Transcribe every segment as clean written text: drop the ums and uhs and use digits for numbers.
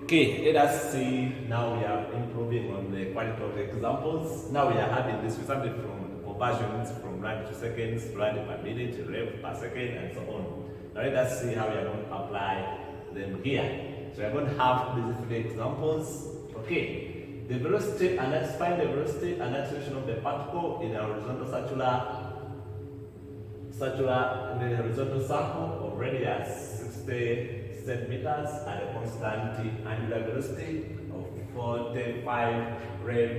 Okay, let us see. Now we are improving on the quality of the examples. Now we are having this. We started from conversions from rad to seconds, rad per minute, rev per second, and so on. Now let us see how we are going to apply them here. So we are going to have these three examples. Okay, the velocity, and let's find the velocity and acceleration of the particle in a horizontal in the horizontal circle of radius 60 centimeters at a constant angular velocity of 45 rev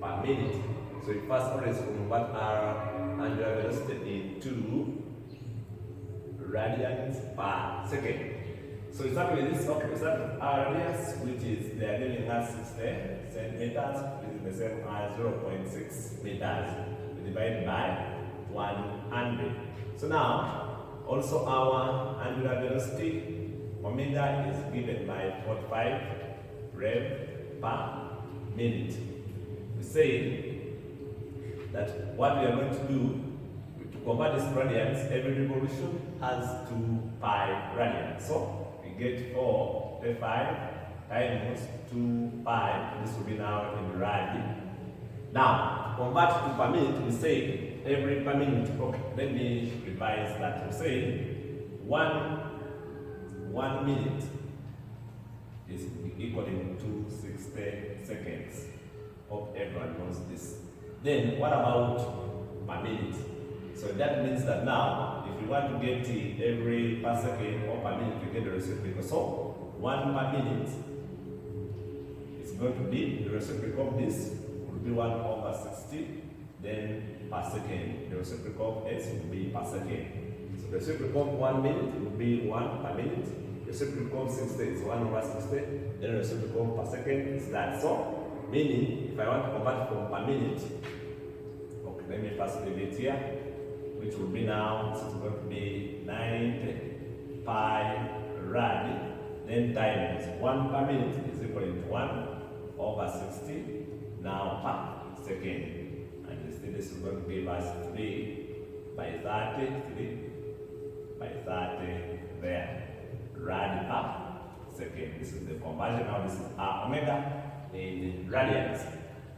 per minute. So we first always convert our angular velocity into radians per second. So we start with this. Okay, we start with our radius, which is they are giving us 60 centimeters, which is the same as 0.6 meters. We divide by 100. So now, also our angular velocity omega is given by 45 rev per minute. We say that what we are going to do to convert this radians, every revolution has 2 pi radians. So we get 45 times 2 pi. This will be now in rad. Now, to convert to per minute, we say every per minute. Okay, let me revise that. We say one minute is equaling to 60 seconds. Hope everyone knows this. Then what about per minute? So that means that now, if you want to get every per second or per minute, you get the reciprocal. So 1 per minute is going to be the reciprocal of this will be 1 over 60. Then per second, the reciprocal of s will be per second. So the reciprocal of 1 minute will be 1 per minute. The reciprocal of 60 is 1 over 60. Then the reciprocal per second is that. So, meaning, if I want to convert from per minute, okay, let me first leave it here, which will be now, this is going to be 90 pi rad, then times 1 per minute is equal to 1 over 60, now per second. This is going to give us 3 by 30, 3 by 30 there, rad per second. This is the conversion. Now this is our omega in radians.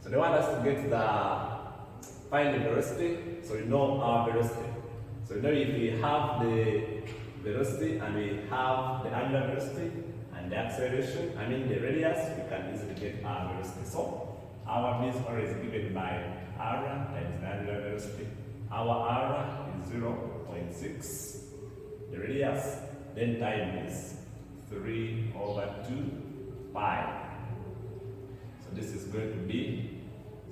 So they want us to get find the velocity, so we know our velocity. So now if we have the velocity and we have the angular velocity and the acceleration, the radius, we can easily get our velocity. So our v is always given by r times the angular velocity. Our r is 0.6, the radius, then time is 3 over 2 pi. So this is going to be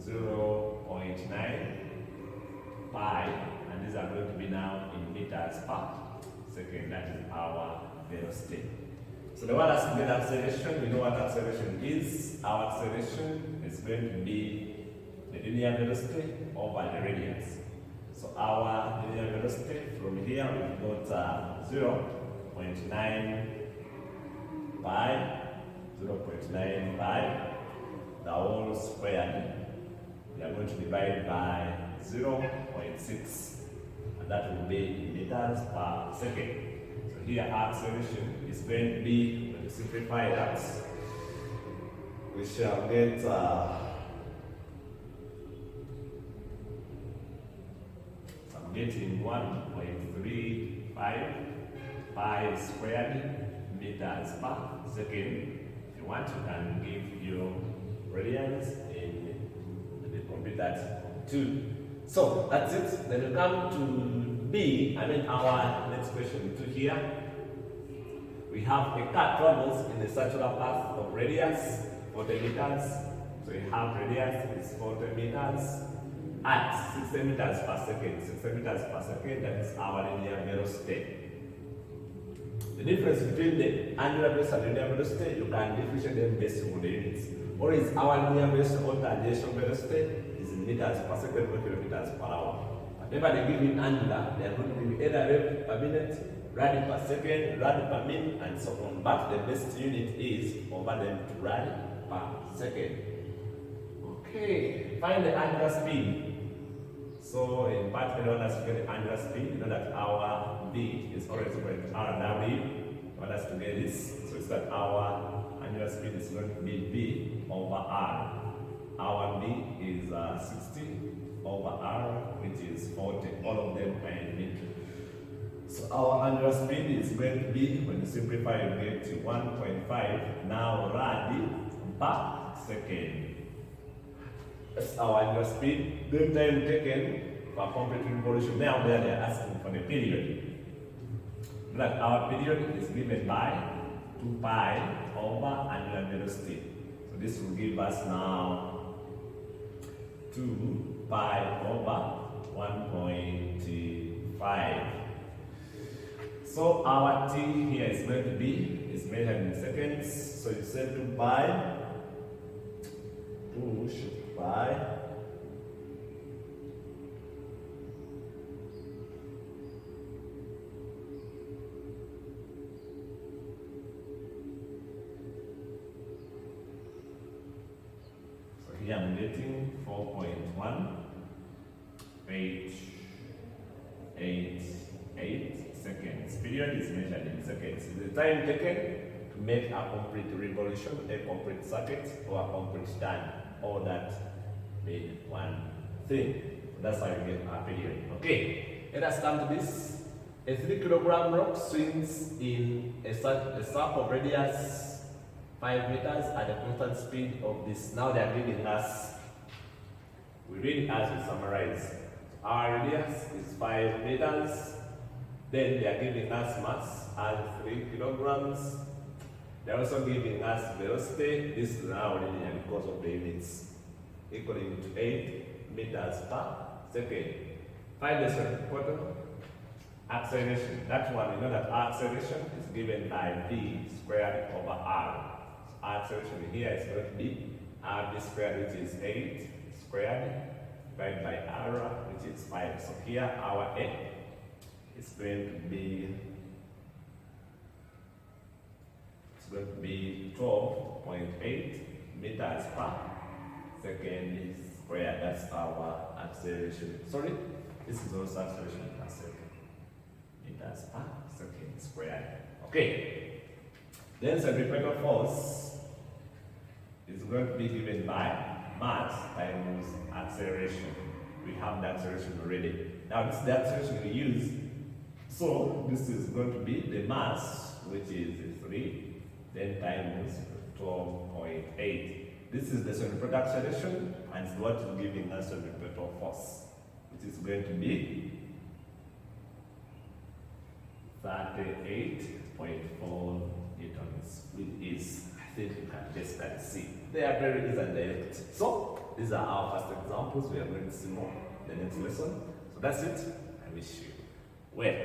0.9 pi, and these are going to be now in meters per second. That is our velocity. So they want us to get acceleration. We know what acceleration is. Our acceleration is going to be the linear velocity over the radius. So our linear velocity from here we've got 0.9 pi, 0.9 pi, the whole squared. We are going to divide by 0.6, and that will be in meters per second. So here our acceleration is going to be, when we simplify that, we shall get I'm getting 1.35 pi squared meters per second. If you want, you can give your radians in the computer too. So that's it. Then we come to B, our next question to here. We have a car travels in a circular path of radius 40 meters. So we have radius is 40 meters at 60 meters per second. 60 meters per second, that is our linear velocity. The difference between the angular velocity and linear velocity, you can differentiate them based on the units. Or is our linear velocity or tangential velocity is in meters per second or kilometers per hour. Whenever they give you angular, they are going to give you either rev per minute, rad per second, rad per minute, and so on. But the best unit is over them to rad per second. Okay, find the angular speed. So in part, we want us to get the angular speed. You know that our v is always equal to r w. You want us to get this. So it's that our angular speed is going to be V over R. Our V is 60 over R, which is 40. All of them are in meter. So our angular speed is going to be, when you simplify, you get to 1.5 now rad per second. That's our angular speed. The time taken for complete revolution. Now they are asking for the period. But our period is given by 2 pi over angular velocity. So this will give us now 2 pi over 1.5. So our t here is going to be, is measured in seconds. So you say 2 pi, 2 pi, here I'm getting 4.188 seconds. Period is measured in seconds. The time taken to make a complete revolution, a complete circuit, or a complete turn. All that made one thing. That's how you get a period. Okay, let us come to this. A 3 kilogram rock swings in a circle radius 5 meters at a constant speed of this. Now they are giving us, we read as we summarize. Our radius is 5 meters. Then they are giving us mass as 3 kilograms. They are also giving us velocity. This is now linear because of the units. Equaling to 8 meters per second. Find the centripetal acceleration. That one, you know that acceleration is given by V squared over R. Acceleration here is going to be RV squared, which is 8 squared, divided by R, which is 5. So here our A is going to be, it's going to be 12.8 meters per second squared. That's our acceleration. Sorry, this is also acceleration per second. Meters per second squared. Okay. Then centripetal force is going to be given by mass times acceleration. We have the acceleration already. Now this is the acceleration we use. So this is going to be the mass, which is 3, then times 12.8. This is the centripetal acceleration, and it's what is giving us centripetal force, which is going to be 38.4 newtons, which is, I think you can test and see. They are very easy and direct. So these are our first examples. We are going to see more in the next lesson. So that's it. I wish you well.